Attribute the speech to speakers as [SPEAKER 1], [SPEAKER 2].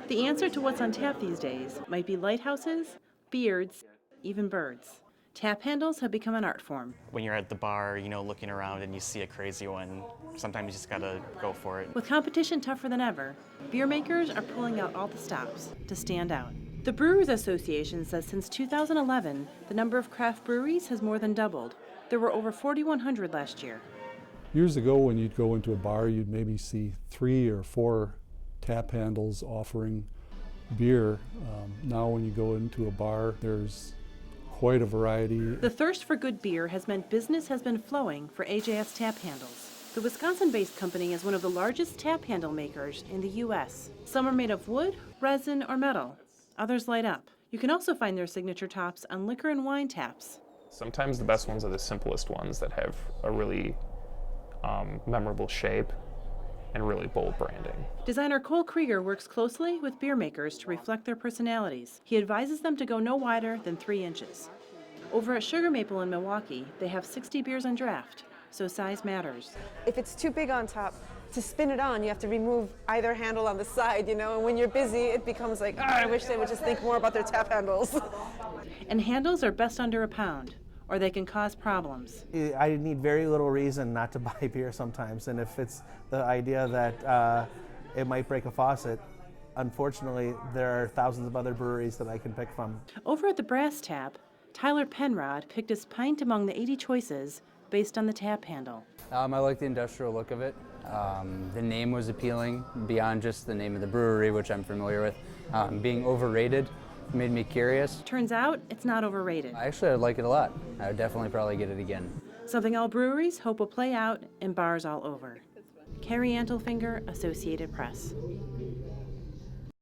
[SPEAKER 1] The answer to what's on tap these days might be lighthouses, beards, even birds. Tap handles have become an art form.
[SPEAKER 2] When you're at the bar, looking around and you see a crazy one, sometimes you just gotta go for it.
[SPEAKER 1] With competition tougher than ever, beer makers are pulling out all the stops to stand out. The Brewers Association says since 2011, the number of craft breweries has more than doubled. There were over 4,100 last year.
[SPEAKER 3] Years ago, when you'd go into a bar, you'd maybe see 3 or 4 tap handles offering beer. Now when you go into a bar, there's quite a variety.
[SPEAKER 1] The thirst for good beer has meant business has been flowing for AJS Tap Handles. The Wisconsin-based company is one of the largest tap handle makers in the U.S. Some are made of wood, resin, or metal. Others light up. You can also find their signature tops on liquor and wine taps.
[SPEAKER 4] Sometimes the best ones are the simplest ones that have a really memorable shape and really bold branding.
[SPEAKER 1] Designer Cole Krieger works closely with beer makers to reflect their personalities. He advises them to go no wider than 3 inches. Over at Sugar Maple in Milwaukee, they have 60 beers on draft, so size matters.
[SPEAKER 5] If it's too big on top, to spin it on, you have to remove either handle on the side, and when you're busy, it becomes like, I wish they would just think more about their tap handles.
[SPEAKER 1] And handles are best under a pound, or they can cause problems.
[SPEAKER 6] I need very little reason not to buy beer sometimes, and if it's the idea that it might break a faucet, unfortunately, there are thousands of other breweries that I can pick from.
[SPEAKER 1] Over at the Brass Tap, Tyler Penrod picked his pint among the 80 choices based on the tap handle.
[SPEAKER 7] I like the industrial look of it. The name was appealing beyond just the name of the brewery, which I'm familiar with. Being overrated made me curious.
[SPEAKER 1] Turns out it's not overrated.
[SPEAKER 7] Actually, I like it a lot. I would definitely probably get it again.
[SPEAKER 1] Something all breweries hope will play out in bars all over. Carrie Antelfinger, Associated Press.